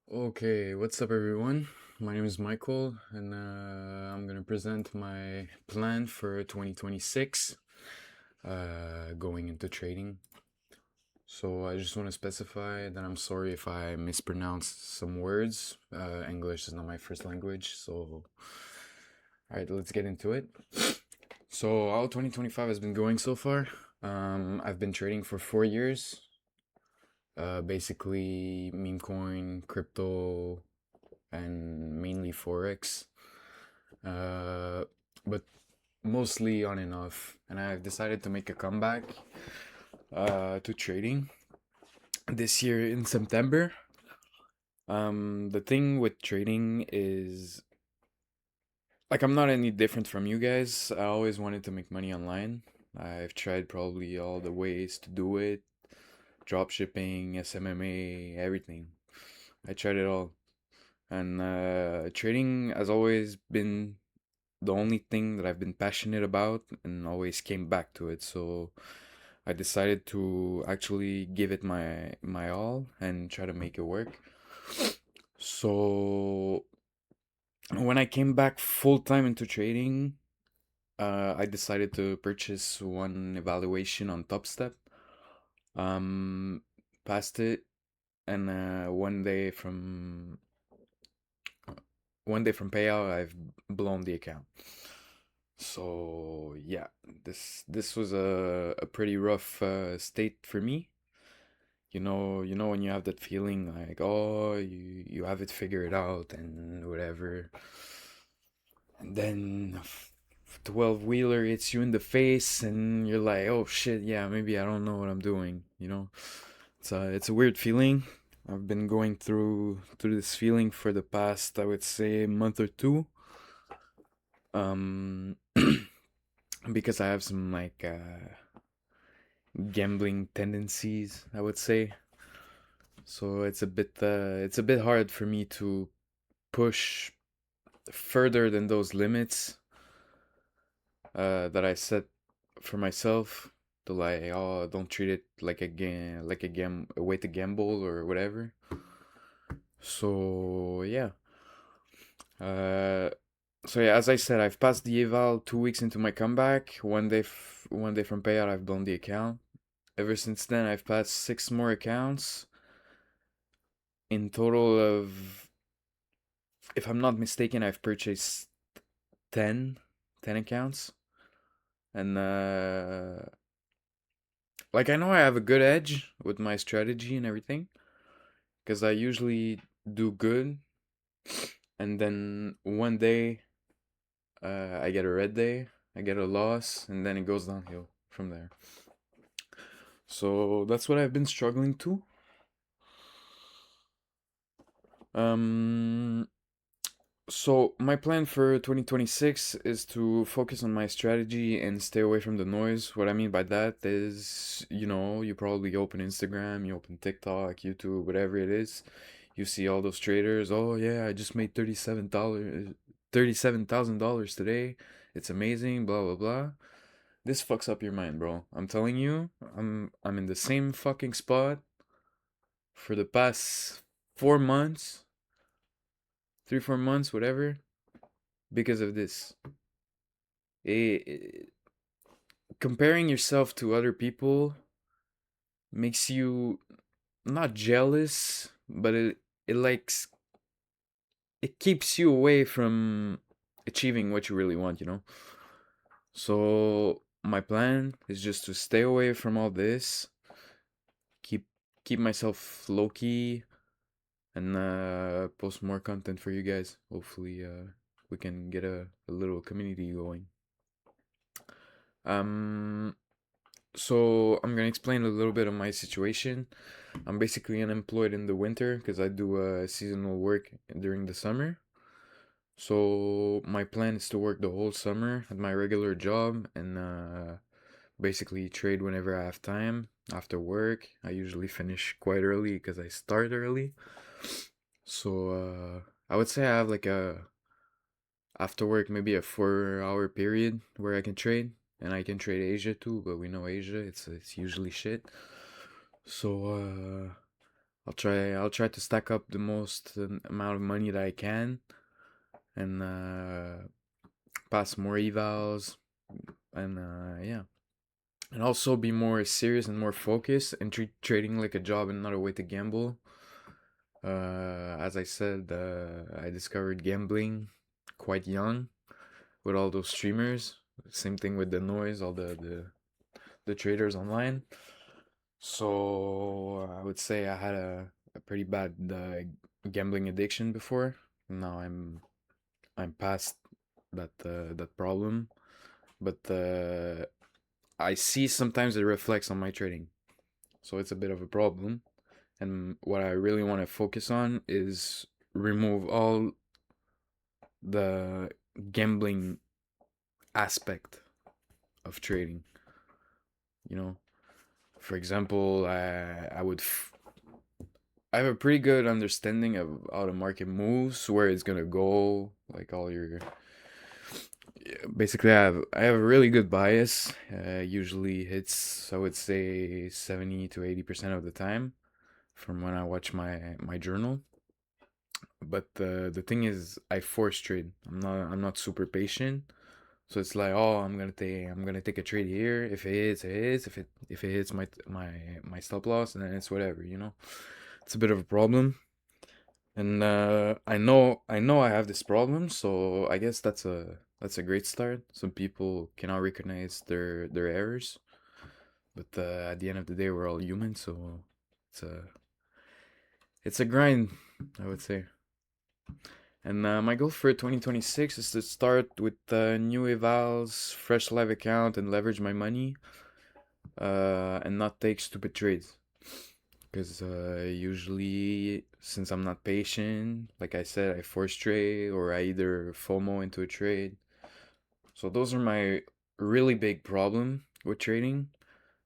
Okay, what's up, everyone? My name is Michael, and I'm gonna present my plan for 2026 going into trading. So, I just want to specify that I'm sorry if I mispronounce some words. English is not my first language, so alright, let's get into it. So, how 2025 has been going so far? I've been trading for 4 years. Basically, meme coin, crypto, and mainly forex, uh, but mostly on and off. And I've decided to make a comeback to trading this year in September. The thing with trading is like I'm not any different from you guys. I always wanted to make money online. I've tried probably all the ways to do it: drop shipping, SMMA, everything. I tried it all. And trading has always been the only thing that I've been passionate about and always came back to it. So I decided to actually give it my all and try to make it work. So when I came back full time into trading, I decided to purchase one evaluation on Top Step. Um, Passed it, and one day from payout, I've blown the account. So yeah, this was a pretty rough state for me. You know when you have that feeling like, oh, you have it figured out and whatever, and then 12 wheeler hits you in the face and you're like, oh shit, yeah, maybe I don't know what I'm doing. It's a weird feeling. I've been going through this feeling for the past, I would say, month or two. Um because I have some like gambling tendencies, I would say. So it's a bit hard for me to push further than those limits that I set for myself. To like, oh, don't treat it like a way to gamble or whatever. So yeah. Uh, so yeah, as I said, I've passed the eval 2 weeks into my comeback. One day from payout, I've blown the account. Ever since then, I've passed six more accounts in total of, if I'm not mistaken, I've purchased 10, 10 accounts. And like I know I have a good edge with my strategy and everything because I usually do good, and then one day I get a red day, I get a loss, and then it goes downhill from there. So that's what I've been struggling to. Um So my plan for 2026 is to focus on my strategy and stay away from the noise. What I mean by that is, you probably open Instagram, you open TikTok, YouTube, whatever it is. You see all those traders, oh yeah, I just made $37,000 today. It's amazing, blah blah blah. This fucks up your mind, bro. I'm telling you, I'm in the same fucking spot for the past 4 months, 3 4 months, whatever, because of this. It, comparing yourself to other people makes you not jealous, but it likes it keeps you away from achieving what you really want, you know? So my plan is just to stay away from all this, keep keep myself low key, and post more content for you guys. Hopefully we can get a little community going. Um so I'm gonna explain a little bit of my situation. I'm basically unemployed in the winter because I do seasonal work during the summer. So my plan is to work the whole summer at my regular job and basically trade whenever I have time after work. I usually finish quite early because I start early. So I would say I have like a after work maybe a 4 hour period where I can trade. And I can trade Asia too, but we know Asia, it's usually shit. So I'll try to stack up the most amount of money that I can, and pass more evals, and yeah, and also be more serious and more focused and treat trading like a job and not a way to gamble. As I said, I discovered gambling quite young with all those streamers. Same thing with the noise, all the traders online. So I would say I had a pretty bad gambling addiction before. Now I'm past that problem, but I see sometimes it reflects on my trading, so it's a bit of a problem. And what I really want to focus on is remove all the gambling aspect of trading. You know, for example, I have a pretty good understanding of how the market moves, where it's gonna go, like all your. Basically, I have a really good bias. Usually hits, I would say, 70 to 80% of the time from when I watch my journal. But the thing is, I force trade. I'm not super patient. So it's like, oh, I'm gonna take a trade here. If it hits, it hits. If it hits my stop loss, and then it's whatever. It's a bit of a problem. And I know I have this problem, so I guess that's a great start. Some people cannot recognize their errors, but at the end of the day, we're all human, so it's a it's a grind, I would say. And my goal for 2026 is to start with new evals, fresh live account, and leverage my money, and not take stupid trades. Because usually, since I'm not patient, like I said, I force trade or I either FOMO into a trade. So those are my really big problem with trading.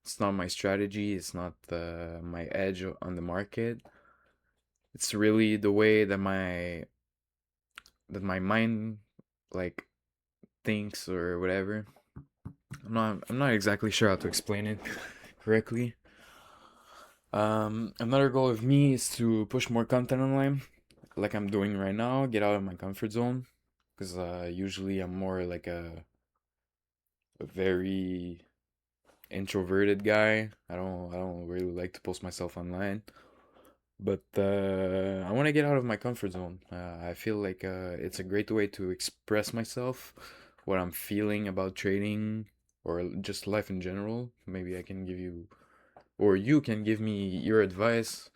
It's not my strategy. It's not my edge on the market. It's really the way that my mind like thinks or whatever. I'm not exactly sure how to explain it correctly. Another goal of me is to push more content online, like I'm doing right now. Get out of my comfort zone, because usually I'm more like a very introverted guy. I don't really like to post myself online, but I want to get out of my comfort zone. I feel like it's a great way to express myself, what I'm feeling about trading or just life in general. Maybe I can give you, or you can give me your advice.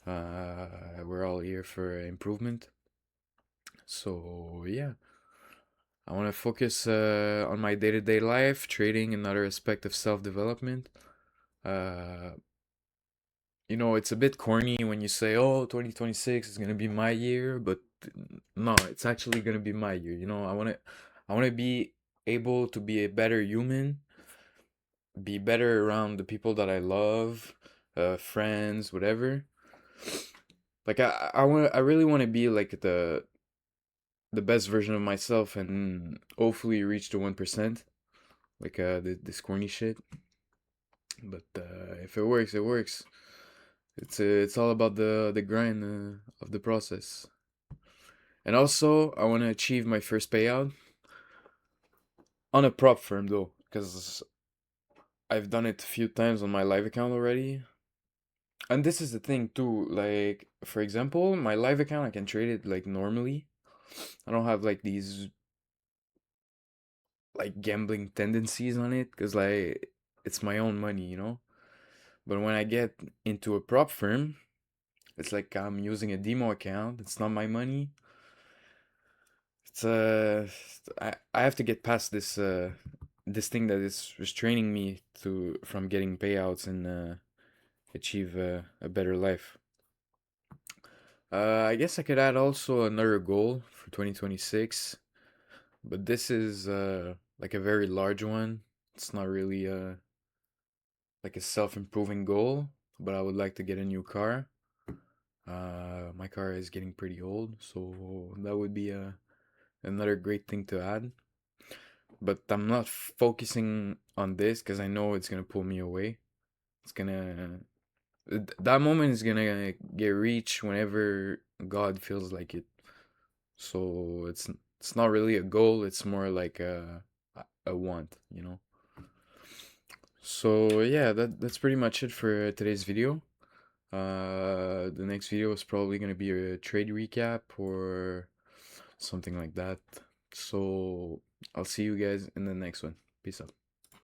We're all here for improvement. So yeah, I want to focus on my day-to-day life, trading, another aspect of self-development. Uh, it's a bit corny when you say, "Oh, 2026 is gonna be my year," but no, it's actually gonna be my year. I want to be able to be a better human, be better around the people that I love, friends, whatever. Like I really want to be like the best version of myself and hopefully reach the 1%, like this corny shit. But if it works, it works. It's all about the grind of the process. And also, I want to achieve my first payout on a prop firm though, because I've done it a few times on my live account already. And this is the thing too, like for example, my live account I can trade it like normally. I don't have like these like gambling tendencies on it, because like it's my own money. But when I get into a prop firm, it's like I'm using a demo account. It's not my money. It's I have to get past this thing that is restraining me to from getting payouts and achieve a better life. I guess I could add also another goal for 2026, but this is like a very large one. It's not really like a self-improving goal, but I would like to get a new car. My car is getting pretty old, so that would be another great thing to add. But I'm not focusing on this because I know it's gonna pull me away. It's gonna. That moment is gonna get reached whenever God feels like it. So it's not really a goal. It's more like a want, you know. So yeah, that's pretty much it for today's video. The next video is probably gonna be a trade recap or something like that. So I'll see you guys in the next one. Peace out.